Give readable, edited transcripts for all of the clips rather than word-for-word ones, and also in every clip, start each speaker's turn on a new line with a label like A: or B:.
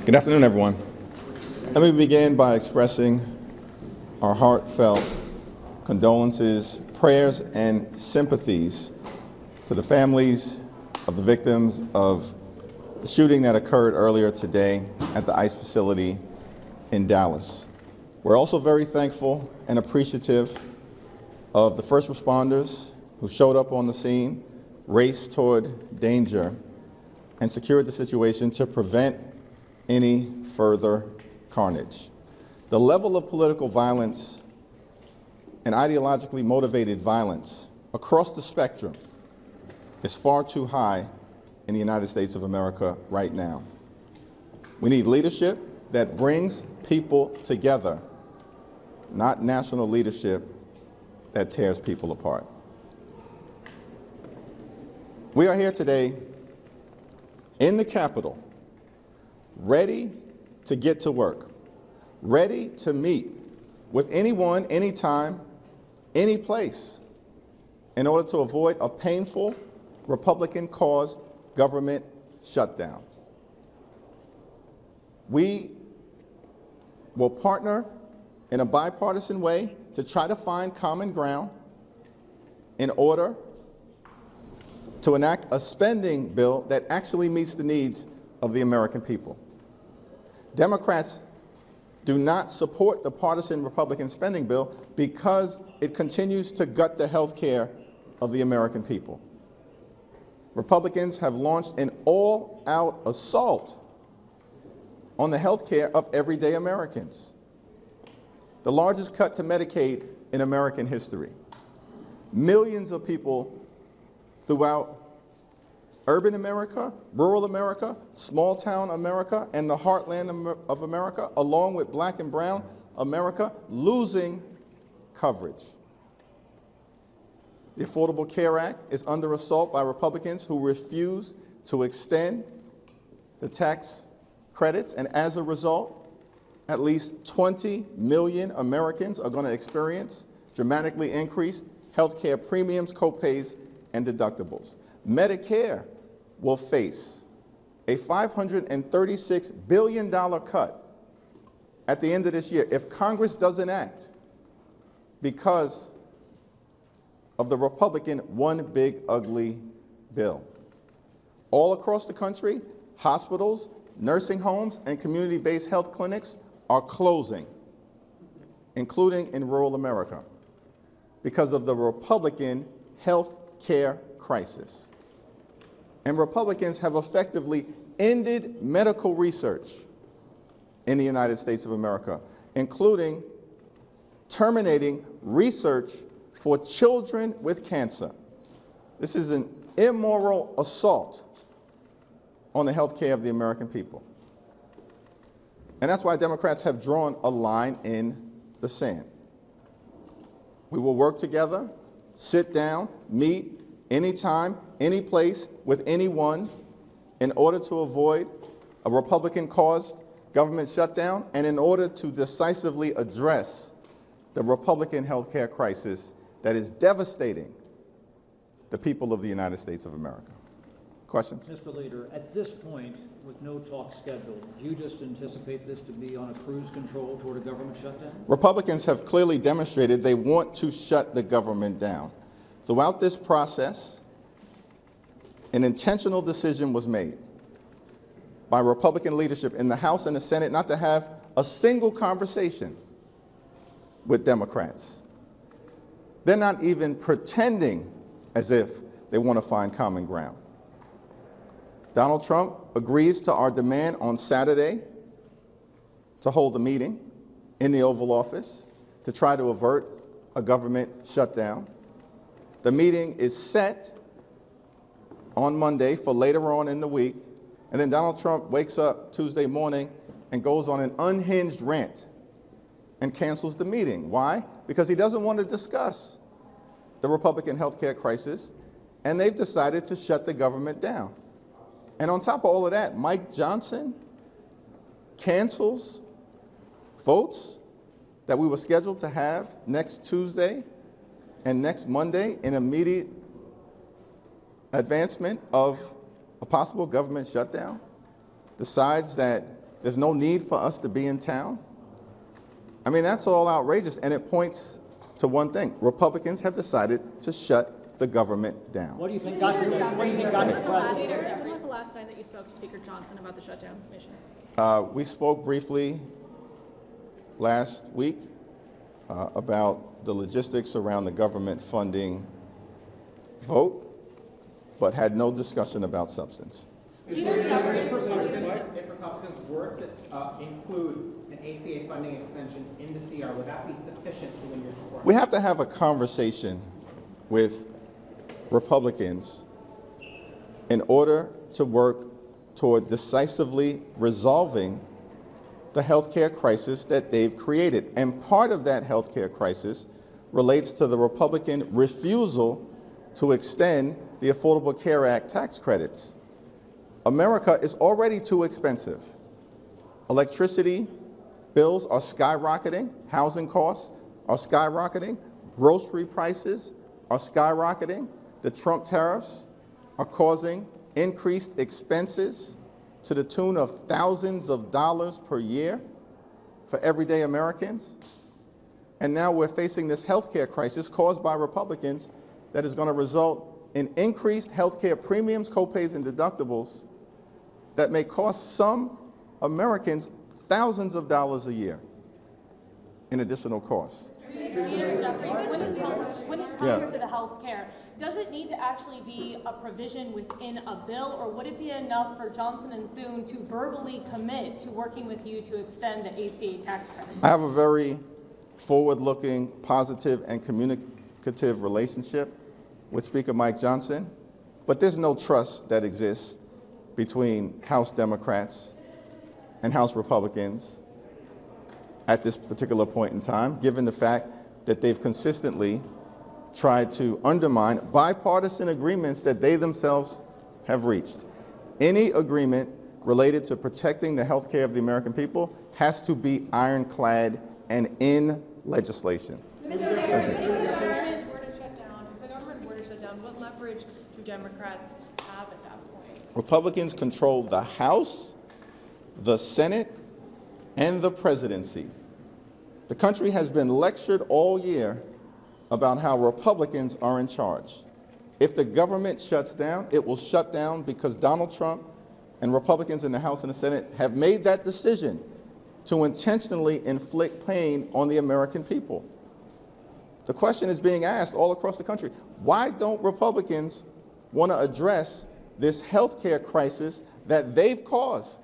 A: Good afternoon, everyone. Let me begin by expressing our heartfelt condolences, prayers, and sympathies to the families of the victims of the shooting that occurred earlier today at the ICE facility in Dallas. We're also very thankful and appreciative of the first responders who showed up on the scene, raced toward danger, and secured the situation to prevent any further carnage. The level of political violence and ideologically motivated violence across the spectrum is far too high in the United States of America right now. We need leadership that brings people together, not national leadership that tears people apart. We are here today in the Capitol, ready to get to work, ready to meet with anyone, anytime, any place, in order to avoid a painful Republican-caused government shutdown. We will partner in a bipartisan way to try to find common ground in order to enact a spending bill that actually meets the needs of the American people. Democrats do not support the partisan Republican spending bill because it continues to gut the health care of the American people. Republicans have launched an all-out assault on the health care of everyday Americans, the largest cut to Medicaid in American history. Millions of people throughout urban America, rural America, small-town America, and the heartland of America, along with black and brown America, losing coverage. The Affordable Care Act is under assault by Republicans who refuse to extend the tax credits, and as a result, at least 20 million Americans are going to experience dramatically increased health care premiums, co-pays, and deductibles. Medicare will face a $536 billion cut at the end of this year if Congress doesn't act because of the Republican one big ugly bill. All across the country, hospitals, nursing homes, and community-based health clinics are closing, including in rural America, because of the Republican health care crisis. And Republicans have effectively ended medical research in the United States of America, including terminating research for children with cancer. This is an immoral assault on the health care of the American people. And that's why Democrats have drawn a line in the sand. We will work together, sit down, meet anytime, any place, with anyone in order to avoid a Republican-caused government shutdown and in order to decisively address the Republican health care crisis that is devastating the people of the United States of America. Questions?
B: Mr. Leader, at this point, with no talk scheduled, do you just anticipate this to be on a cruise control toward a government shutdown?
A: Republicans have clearly demonstrated they want to shut the government down. Throughout this process, an intentional decision was made by Republican leadership in the House and the Senate not to have a single conversation with Democrats. They're not even pretending as if they want to find common ground. Donald Trump agrees to our demand on Saturday to hold a meeting in the Oval Office to try to avert a government shutdown. The meeting is set on Monday for later on in the week, and then Donald Trump wakes up Tuesday morning and goes on an unhinged rant and cancels the meeting. Why? Because he doesn't want to discuss the Republican health care crisis, and they've decided to shut the government down. And on top of all of that, Mike Johnson cancels votes that we were scheduled to have next Tuesday and next Monday in immediate advancement of a possible government shutdown, decides that There's no need for us to be in town. I mean, that's all outrageous, and it points to one thing. Republicans have decided to shut the government down.
B: What do you think got to this? What do you think got to the president?
C: When was the last time that you spoke to Speaker Johnson about the shutdown mission?
A: We spoke briefly last week about the logistics around the government funding vote, but had no discussion about substance.
D: If Republicans were to include an ACA funding extension in the CR, would that be sufficient to win your support?
A: We have to have a conversation with Republicans in order to work toward decisively resolving the healthcare crisis that they've created. And part of that healthcare crisis relates to the Republican refusal to extend the Affordable Care Act tax credits. America is already too expensive. Electricity bills are skyrocketing, housing costs are skyrocketing, grocery prices are skyrocketing. The Trump tariffs are causing increased expenses to the tune of thousands of dollars per year for everyday Americans. And now we're facing this healthcare crisis caused by Republicans that is going to result in increased healthcare premiums, copays, and deductibles that may cost some Americans thousands of dollars a year in additional costs.
E: Jeffries, when it comes to the health care, does it need to actually be a provision within a bill, or would it be enough for Johnson and Thune to verbally commit to working with you to extend the ACA tax credit?
A: I have a very forward-looking, positive, and communicative relationship with Speaker Mike Johnson, but there's no trust that exists between House Democrats and House Republicans at this particular point in time, given the fact that they've consistently tried to undermine bipartisan agreements that they themselves have reached. Any agreement related to protecting the health care of the American people has to be ironclad and in legislation.
C: If the government were to shut down, what leverage do Democrats have at that point?
A: Republicans control the House, the Senate, and the presidency. The country has been lectured all year about how Republicans are in charge. If the government shuts down, it will shut down because Donald Trump and Republicans in the House and the Senate have made that decision to intentionally inflict pain on the American people. The question is being asked all across the country, why don't Republicans want to address this healthcare crisis that they've caused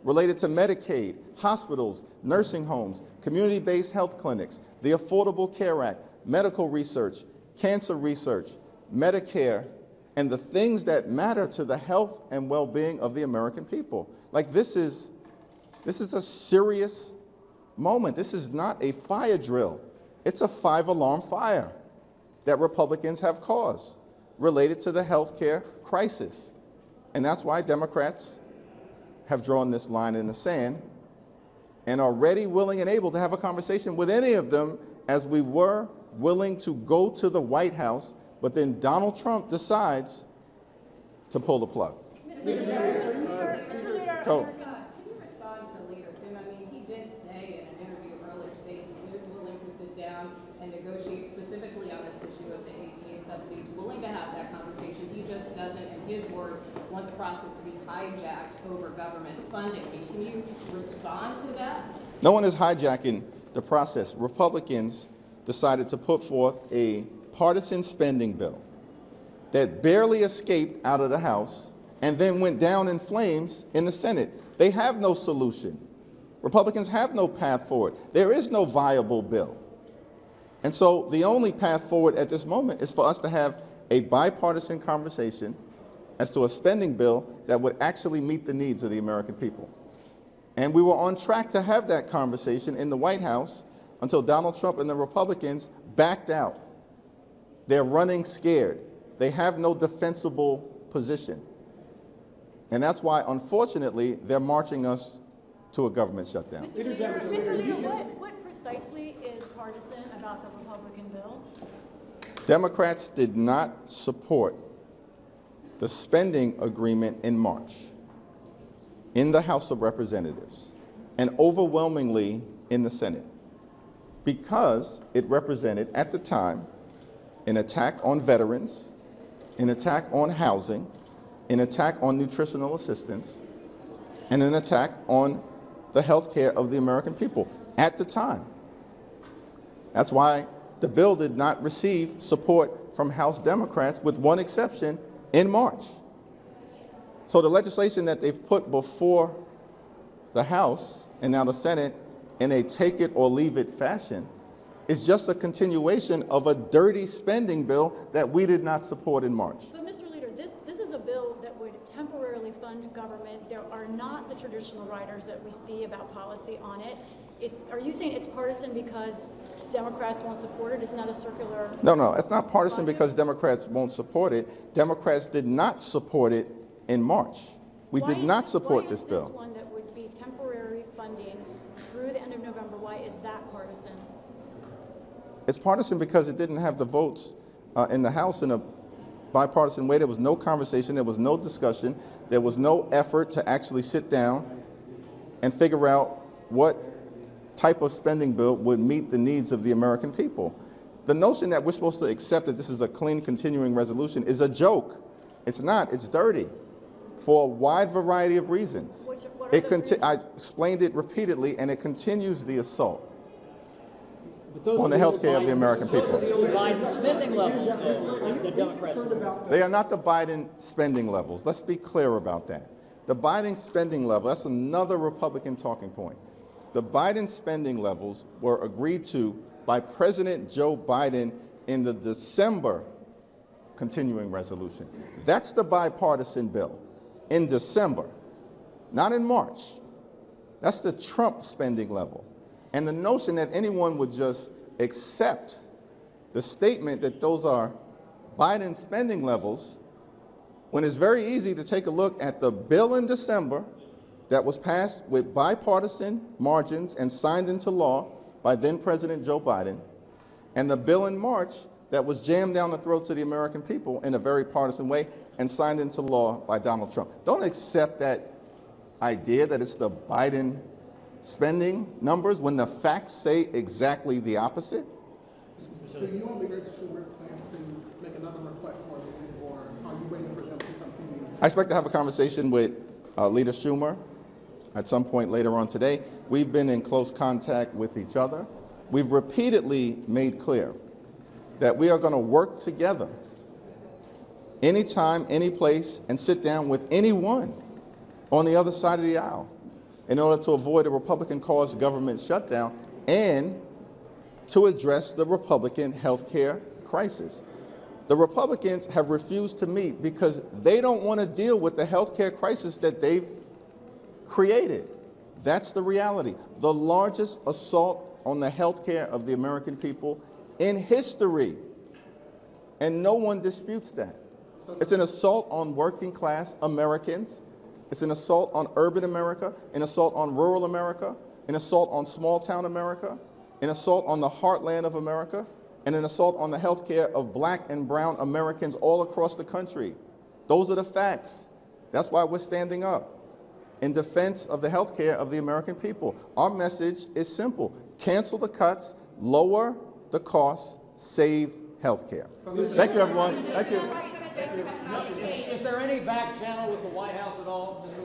A: related to Medicaid, hospitals, nursing homes, community-based health clinics, the Affordable Care Act, medical research, cancer research, Medicare, and the things that matter to the health and well-being of the American people. Like, this is a serious moment. This is not a fire drill. It's a 5-alarm fire that Republicans have caused related to the health care crisis. And that's why Democrats have drawn this line in the sand and are ready, willing, and able to have a conversation with any of them, as we were willing to go to the White House, but then Donald Trump decides to pull the plug.
E: Mr. Leader,
A: Go.
F: Can you respond to Leader Thune? I mean, he did say in an interview earlier today he was willing to sit down and negotiate specifically on this issue of the ACA subsidies, willing to have that conversation. He just doesn't, in his words, want the process to be hijacked over government funding. Can you respond to that?
A: No one is hijacking the process. Republicans decided to put forth a partisan spending bill that barely escaped out of the House and then went down in flames in the Senate. They have no solution. Republicans have no path forward. There is no viable bill. And so the only path forward at this moment is for us to have a bipartisan conversation as to a spending bill that would actually meet the needs of the American people. And we were on track to have that conversation in the White House until Donald Trump and the Republicans backed out. They're running scared. They have no defensible position. And that's why, unfortunately, they're marching us to a government shutdown.
C: Mr. Leader, what precisely is partisan about the Republican bill?
A: Democrats did not support the spending agreement in March. in the House of Representatives and overwhelmingly in the Senate, because it represented, at the time, an attack on veterans, an attack on housing, an attack on nutritional assistance, and an attack on the health care of the American people at the time. That's why the bill did not receive support from House Democrats, with one exception, in March. So the legislation that they've put before the House and now the Senate in a take it or leave it fashion is just a continuation of a dirty spending bill that we did not support in March.
G: But Mr. Leader, this is a bill that would temporarily fund government. There are not the traditional riders that we see about policy on it. Are you saying it's partisan because Democrats won't support it? Isn't that a circular?
A: No, it's not partisan because Democrats won't support it. Democrats did not support it in March. We did not support this bill.
G: Why is this one that would be temporary funding through the end of November, why is that partisan?
A: It's partisan because it didn't have the votes in the House in a bipartisan way. There was no conversation, there was no discussion, there was no effort to actually sit down and figure out what type of spending bill would meet the needs of the American people. The notion that we're supposed to accept that this is a clean continuing resolution is a joke. It's not, it's dirty, for a wide variety of reasons.
G: What are those reasons?
A: I explained it repeatedly, and it continues the assault on the health care of the American people.
B: Those are the old Biden spending levels that the Democrats support.
A: They are not the Biden spending levels. Let's be clear about that. The Biden spending level, that's another Republican talking point. The Biden spending levels were agreed to by President Joe Biden in the December continuing resolution. That's the bipartisan bill in December, not in March. That's the Trump spending level. And the notion that anyone would just accept the statement that those are Biden spending levels, when it's very easy to take a look at the bill in December that was passed with bipartisan margins and signed into law by then President Joe Biden, and the bill in March that was jammed down the throats of the American people in a very partisan way and signed into law by Donald Trump. Don't accept that idea that it's the Biden spending numbers when the facts say exactly the opposite.
H: Do you and Leader Schumer plan to make another request for them, or are you waiting for them to come to you?
A: I expect to have a conversation with Leader Schumer at some point later on today. We've been in close contact with each other. We've repeatedly made clear that we are going to work together anytime, any place, and sit down with anyone on the other side of the aisle in order to avoid a Republican-caused government shutdown and to address the Republican health care crisis. The Republicans have refused to meet because they don't want to deal with the health care crisis that they've created. That's the reality. The largest assault on the health care of the American people in history. And no one disputes that. It's an assault on working class Americans. It's an assault on urban America, an assault on rural America, an assault on small town America, an assault on the heartland of America, and an assault on the health care of black and brown Americans all across the country. Those are the facts. That's why we're standing up in defense of the health care of the American people. Our message is simple. Cancel the cuts, lower the costs, save health care. Thank you, everyone. Thank you.
B: Is there any back channel with the White House at all, Mr.